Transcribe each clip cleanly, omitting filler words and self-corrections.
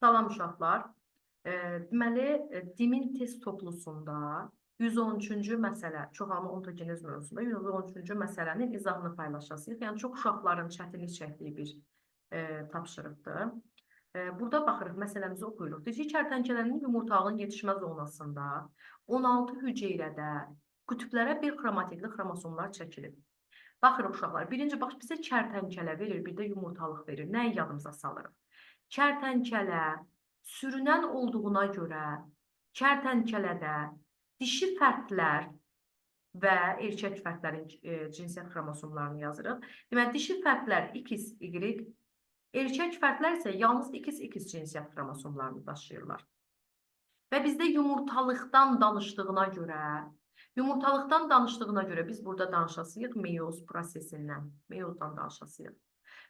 Salam uşaqlar. Deməli, Dimin test toplusunda 113-cü məsələ, çoxalma ontogenez mövzusunda 113-cü məsələnin izahını paylaşacağıq. Yəni, çox uşaqların çətinlik çəkdiyi bir tapşırıqdır. Burada baxırıq, məsələmizi oxuyuruq. Dişi kərtənkələnin yumurtalığın yetişmə zonasında 16 hüceyrədə qütblərə bir xromatidli xromosomlar çəkilib. Baxırıq uşaqlar, birinci bax bizə kərtənkələ verir, bir də yumurtalıq verir. Nəyi yadımıza salırıq? Kərtənkələ sürünən olduğuna görə kərtənkələdə dişi fərdlər və erkək fərdlərin cinsiyyət xromosomlarını yazırıq. Deməli, dişi fərdlər X, Y, erkək fərdlər isə yalnız XX cinsiyyət xromosomlarını daşıyırlar. Və bizdə yumurtalıqdan danışdığına görə biz burada danışasıyıq meyoz prosesindən, meyozdan danışasıyıq.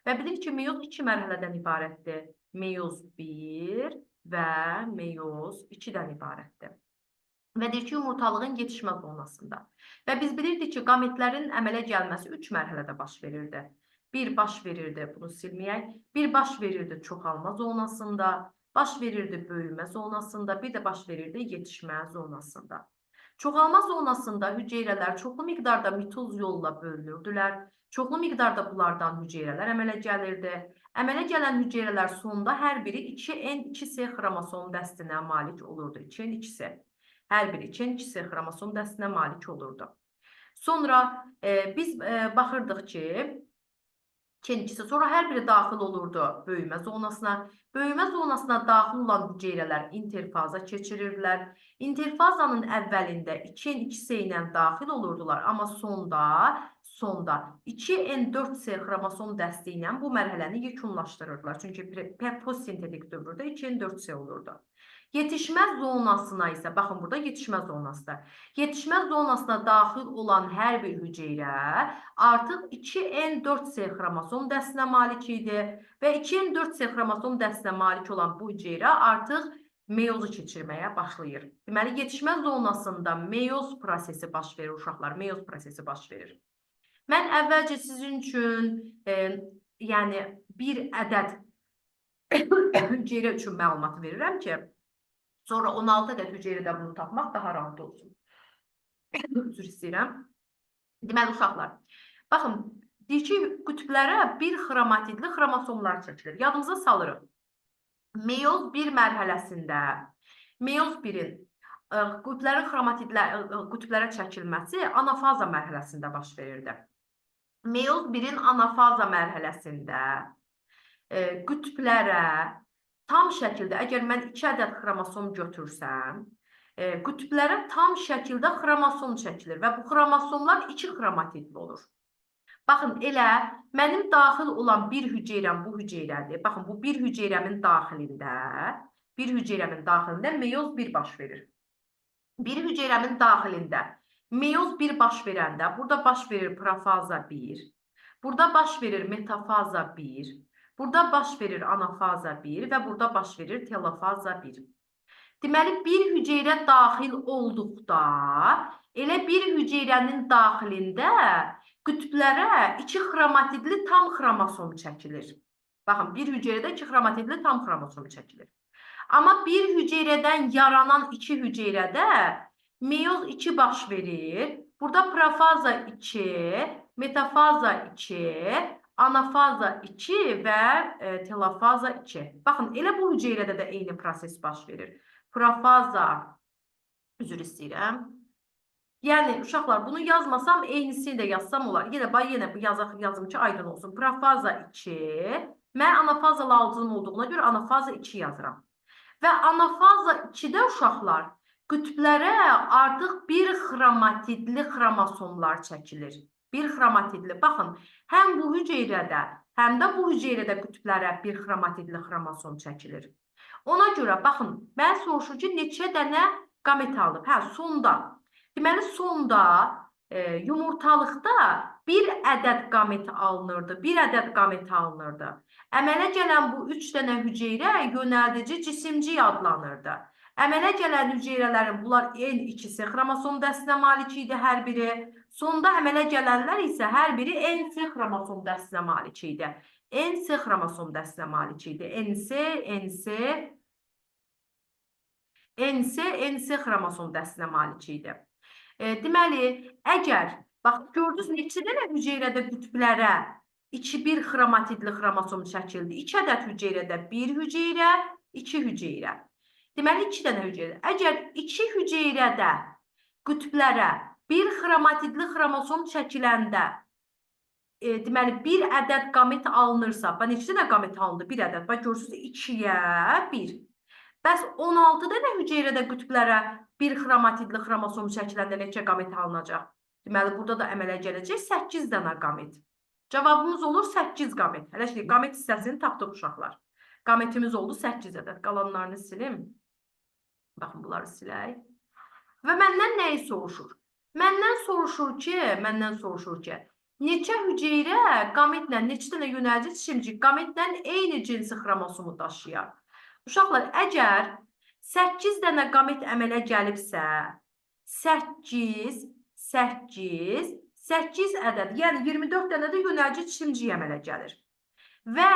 Və bilirik ki, meyoz 2 mərhələdən ibarətdir. Meyoz 1 və meyoz 2-dən ibarətdir. Və deyir ki, yumurtalığın yetişmə zonasında. Və biz bilirdik ki, qametlərin əmələ gəlməsi 3 mərhələdə baş verirdi. Bir baş verirdi, bunu silməyək, bir baş verirdi çoxalma zonasında, baş verirdi böyümə zonasında, bir də baş verirdi yetişmə zonasında. Çoxalma zonasında hüceyrələr çoxlu miqdarda mitoz yolla bölünürdülər. Çoxlu miqdarda bunlardan hüceyrələr əmələ gəlirdi. Əmələ gələn hüceyrələr sonda hər biri 2N2C xromosom dəstinə malik olurdu. 2N2C. Hər biri 2N2C xromosom dəstinə malik olurdu. Sonra biz baxırdıq ki, 2N2C sonra hər biri daxil olurdu böyümə zonasına. Böyümə zonasına daxil olan hüceyrələr interfaza keçirirdilər. İnterfazanın əvvəlində 2N2C ilə daxil olurdular, amma sonda 2N4C xromosom dəsti ilə bu mərhələni yekunlaşdırırdılar. Çünki postsintetik dövrdə 2N4C olurdu. Yetişmə zonasına isə, baxın burada yetişmə zonasıdır. Yetişmə zonasına daxil olan hər bir hüceyrə artıq 2N4C xromosom dəstinə malik idi və 2N4C xromosom dəstinə malik olan bu hüceyrə artıq meyozu keçirməyə başlayır. Deməli, yetişmə zonasında meyoz prosesi baş verir uşaqlar, meyoz prosesi baş verir. Mən əvvəlcə sizin üçün, yəni bir ədəd hüceyrə üçün məlumat verirəm ki, sonra 16 ədəd hüceyrədə bunu tapmaq daha rahat olsun. Üzr istəyirəm. Deməli, uşaqlar, baxın, deyir ki, qütblərə bir xromatidli xromosomlar çəkilir. Yadımıza salırıq. Meyoz 1 mərhələsində, meyoz 1-in qütblərə çəkilməsi anafaza mərhələsində baş verirdi. Meyoz 1-in anafaza mərhələsində qütblərə tam şəkildə, əgər mən 2 ədəd xromosom götürsəm, qütblərə tam şəkildə xromosom çəkilir və bu xromosomlar 2 xromatidli olur. Baxın, elə mənim daxil olan bir hüceyrəm bu hüceyrədir. Baxın, bu bir hüceyrəmin daxilində meyoz 1 baş verir. Bir hüceyrəmin daxilində meyoz 1 baş verəndə, burada baş verir profaza 1, burada baş verir metafaza 1, burada baş verir anafaza 1 və burada baş verir telofaza 1. Deməli, bir hüceyrə daxil olduqda, elə bir hüceyrənin daxilində qütblərə 2 xromatidli tam xromosom çəkilir. Baxın, bir hüceyrədə 2 xromatidli tam xromosom çəkilir. Amma bir hüceyrədən yaranan 2 hüceyrədə meyoz 2 baş verir. Burada profaza 2, metafaza 2, anafaza 2 və telofaza 2. Baxın, elə bu hüceyrədə də eyni proses baş verir. Profaza, üzr istəyirəm. Yəni, uşaqlar, bunu yazmasam, eynisini də yazsam olar. Yenə yazım ki, aydın olsun. Profaza 2, mən anafazalı alıcının olduğuna görə anafaza 2 yazıram. Və anafaza 2-də uşaqlar, qütblərə artıq bir xromatidli xromosomlar çəkilir. Bir xromatidli. Baxın, həm bu hüceyrədə, həm də bu hüceyrədə qütblərə bir xromatidli xromosom çəkilir. Ona görə, baxın, mən soruşur ki, neçə dənə qamet alıb? Sonda. Deməli, sonda yumurtalıqda bir ədəd qamet alınırdı. Əmələ gələn bu 3 dənə hüceyrə yönəldici cisimcik adlanırdı. Əmələ gələn hüceyrələrin bunlar N2C xromosom dəstinə malik idi hər biri. Sonda əmələ gələnlər isə hər biri NC xromosom dəstinə malik idi. NC xromosom dəstinə malik idi. NC, NC, NC xromosom dəstinə malik idi. Deməli, əgər, bax, gördünüz neçə dənə hüceyrədə qütblərə 2-1 xromatidli xromosom çəkildi. 2 ədəd hüceyrədə 1 hüceyrə, 2 hüceyrə. Deməli, 2 dənə hüceyrə. Əgər 2 hüceyrədə qütblərə 1 xromatidli xromosom çəkiləndə, deməli, 1 ədəd qamet alınırsa, bax, neçə dənə qamet alındı? 1 ədəd. Bax, görürsünüz, 2-yə 1. Bəs 16 dənə hüceyrədə qütblərə 1 xromatidli xromosom çəkiləndə neçə qamet alınacaq? Deməli, burada da əmələ gələcək 8 dənə qamet. Cavabımız olur 8 qamet. Hələ ki, qamet hissəsini tapdıq uşaqlar. Qametimiz oldu 8 ədəd. Qalanlarını silim. Baxın, bunları silək. Və məndən nəyi soruşur? Məndən soruşur ki, neçə hüceyrə qametlə, neçə dənə yönəlici çimcik qametlə eyni cinsi xromosomu daşıyar? Uşaqlar, əgər 8 dənə qamet əmələ gəlibsə, 8 ədəd, yəni 24 dənə də yönəlici çimcik əmələ gəlir. Və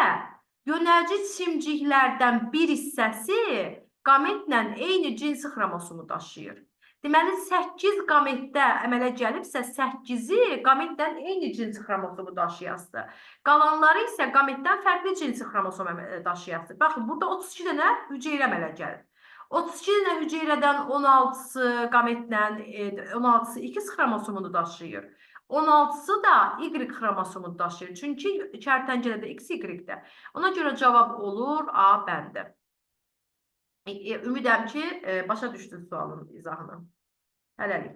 yönəlici çimciklərdən bir hissəsi qametlə eyni cinsi xromosomu daşıyır. Deməli, 8 qametdə əmələ gəlibsə, 8-i qametdən eyni cinsi xromosomu daşıyasıdır. Qalanları isə qametdən fərqli cinsi xromosom daşıyasıdır. Baxın, burada 32 dənə hüceyrə əmələ gəlir. 32 dənə hüceyrədən 16-sı qametlə, 16-sı X xromosomunu daşıyır. 16-sı da Y xromosomunu daşıyır. Çünki kərtəncələdə X, Y-dir. Ona görə cavab olur A bəndi. Ümidəm ki, başa düşdünüz sualın izahını. Hələlik.